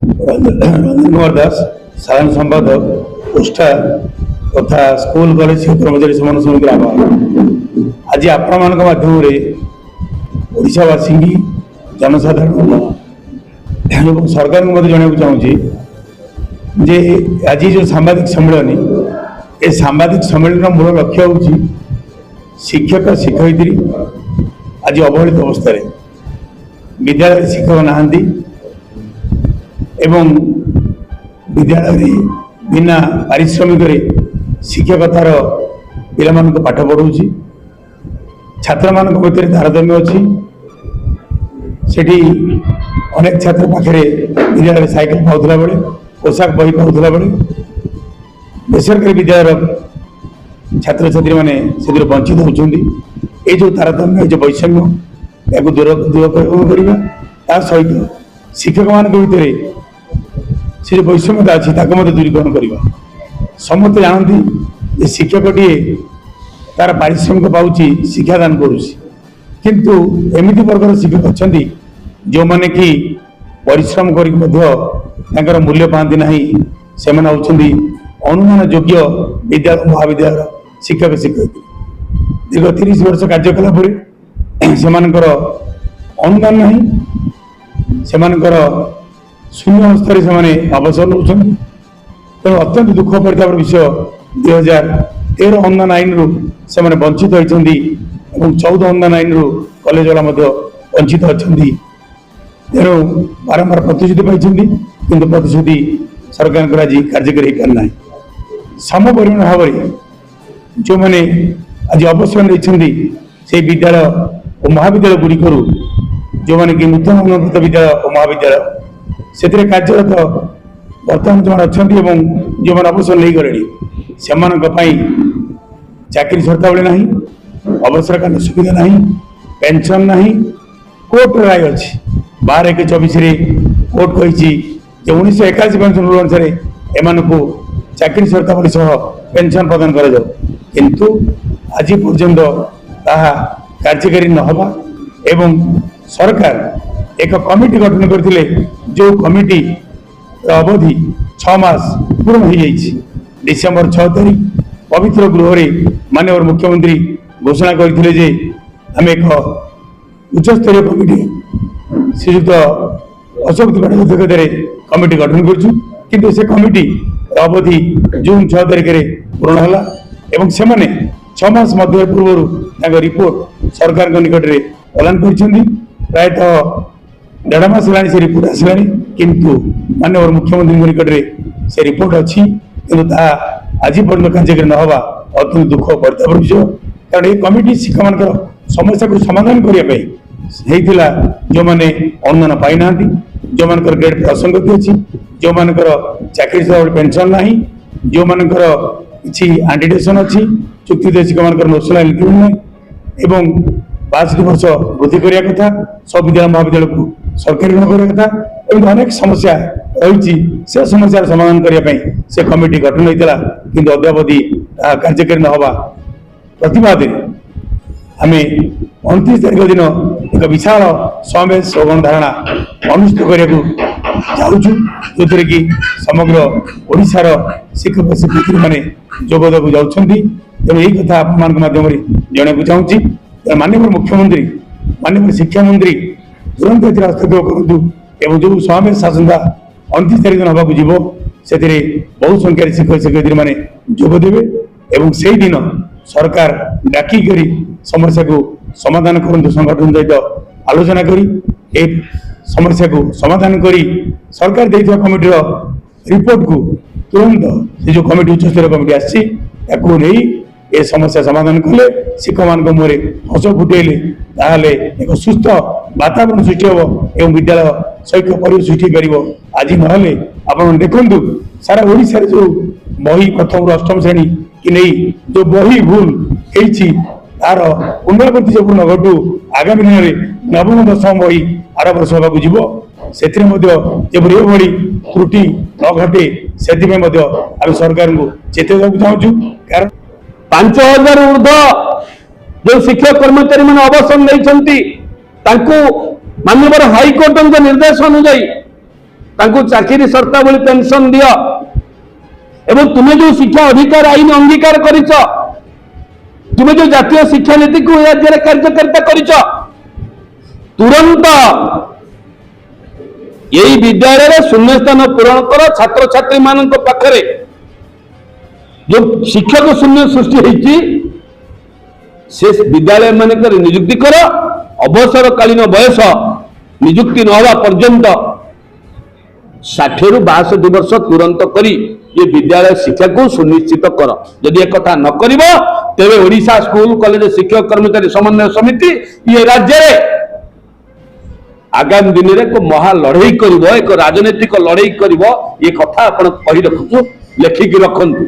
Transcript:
रंजन कुमार दास साधारण संपादक पोस्टा तथा स्कूल कॉलेज कर्मचारी सम्मान समिति आभार। आज आपण माध्यम ओडावासी जनसाधारण सरकार को जानना चाहूँगी जे आज जो सांबादिक सम्मेलन ए सांबादिक सम्मेलन मूल लक्ष्य हूँ शिक्षक शिक्षयित्री आज अवहेलित अवस्था विद्यालय शिक्षक नहांती एवं विद्यालय बिना पारिश्रमिक शिक्षकतार पिला पाठ पढ़ाऊँगी छात्र मान भितर तारतम्य अच्छी सेठी अनेक छात्र पाखे विद्यालय साइकेल पाला बेले पोशाक बही पाला बेले बेसरकारी विद्यालय छात्र छात्री मैंने से वंचित होती ये जो तारतम्य जो वैषम्य या दूर करवा सहित शिक्षक मान भितर से जो वैषम्यता अच्छी दूरीकरण करवा समस्त जानती शिक्षकटी तार पारिश्रमिक पाँच शिक्षादान किंतु एमती प्रकार शिक्षक अच्छा जो मैंने कि परिश्रम कर मूल्य पाती ना से अनुमान योग्य विद्यालय महाविद्यालय शिक्षक शिक्षयित्री दीर्घ 30 वर्ष कार्य कला से अनुदान ना से शून्य अवस्था से अवसर नौ तेणु अत्यंत दुख परिताप विषय 2013 अनुदान आईन रु से वंचित होती 14 अनुदान आईन रु कॉलेज वाला वंचित अच्छा तेणु बारंबार प्रतिश्रुति पाई किंतु प्रतिश्रुति सरकार आज कार्यकारी हो पारना सम परिमाण भाव जो मैंने आज अवसर नहीं से विद्यालय और महाविद्यालय गुड़िक जो मैंने कि नूतन उन्नत विद्यालय और महाविद्यालय से कार्यरत बर्तमान जो अच्छा जो मैंने अवसर नहीं गले से चाकरी शर्तावली ना अवसर कालीन सुविधा ना पेंशन ना कोर्ट राय अच्छी 12/1/24 कोर्ट कही 1981 पेंशन रूल अनुसार एम चाकरी शर्तावली सह पेंशन प्रदान कर किंतु आज पर्यंत कार्यकारी नहबा एवं सरकार एक कमिटी गठन करते जो कमिटी अवधि 6 मास पूर्ण हो डिसेम्बर 6 तारीख पवित्र गृह माननीय मुख्यमंत्री घोषणा करते आम एक उच्चस्तरीय कमिटी श्रीजुक्त अशोक त्रिपाठी अध्यक्षतार कमिटी गठन करूँ किंतु से कमिटी अवधि जून 6 तारीख में पूर्ण है और से 6 मास मध्य पूर्व रिपोर्ट सरकार निकट में प्रदान कर प्रायतः 1.5 मास है से रिपोर्ट आसला किंतु माननीय मुख्यमंत्री निकट में से रिपोर्ट अच्छी किंतु आज पर्यटन कार्यकारी नहबा अत्यंत दुख परिताप विषय कारण ये कमिटी शिक्षक मान समस्या को समाधान करने जो मैंने अनुदान पाई ना जो मान ग्रेड असंगति अच्छी जो मान चाकरी पेंशन ना जो मान कि आंटिडेसन अच्छी चुक्ति शिक्षक मान नेशनल इंक्रीमेंट एवं 62 वर्ष वृद्धि करने कथा सब विद्यालय महाविद्यालय को सरकारी ऋण करने कथा अनेक समस्या रही से समस्या समाधान करने से कमिटी गठन होता कि अद्यावधि कार्यकारी नहबा प्रतिवाद आम 29 तारीख दिन एक विशाल समावेश और गणधारणा अनुष्ठित करने जाऊँ जो थे कि समग्र ओडिशार शिक्षक शिक्षयित्री मैंने जोगदा को जाऊँ तेणु यही कथा आपमाध्यम जनवाक चाहूँगी माननीय मुख्यमंत्री माननीय शिक्षा मंत्री तुरंत हस्तक्षेप करूँ एवं जो समावेश आसंता 29 तारीख दिन होगा जीव से बहु संख्यार शिक्षक शिक्षयित्री मैंने जोगदेवे एवं से दिन सरकार डाकिक समस्या को समाधान करूँ संगठन सहित आलोचना करी समस्या को समाधान करी सरकार देथिया कमिटी रिपोर्ट को तुरंत से जो कमिटी उच्चस्तरीय कमिटी आसी ए समस्या समाधान कले शिक्षक मान मुहर हस फुटेले एक सुस्थ वातावरण सृष्टि हम एवं विद्यालय शैक्य परिवेश सृष्टि कर आज ना आप देखु सारा ओडिशा जो बही प्रथम अष्टम श्रेणी कि नहीं जो बही भूल तार पुनरावृत्ति जो न घटू आगामी दिन में नवम दशम बही आर वर्ष होगा जीव से त्रुटि न घटे से सरकार को चेतवा चाहूँ कारण 5000 ऊर्ध जो शिक्षक कर्मचारी मैंने अवसर नहीं माननीय हाईकोर्ट निर्देश अनुजाई तांको चाकरी शर्तावली पेंशन दियो एवं तुम्हें जो शिक्षा अधिकार आईन अंगीकार करिछ तुम्हें जो जातीय शिक्षा नीति को राज्य कार्यकारिता करिछ तुरंत यही विद्यालय शून्य स्थान पूरण कर छात्र छात्री मान पाखरे जो शिक्षक शून्य सृष्टि होती से विद्यालय मानक नियुक्ति कर अवसरकालीन बयस नियुक्ति न हवा पर्यंत 60 रु 62 वर्ष तुरंत करी ये विद्यालय शिक्षा को सुनिश्चित कर यदि एक कथा न करिबो तेरे ओडिशा स्कूल कॉलेज शिक्षक कर्मचारी समन्वय समिति ये राज्य रे आगामी दिन में को महा लड़ई करिवो एक राजनीतिक लड़ई करिवो ये कथा आपण कहि रखछु लेखिक रखंतु।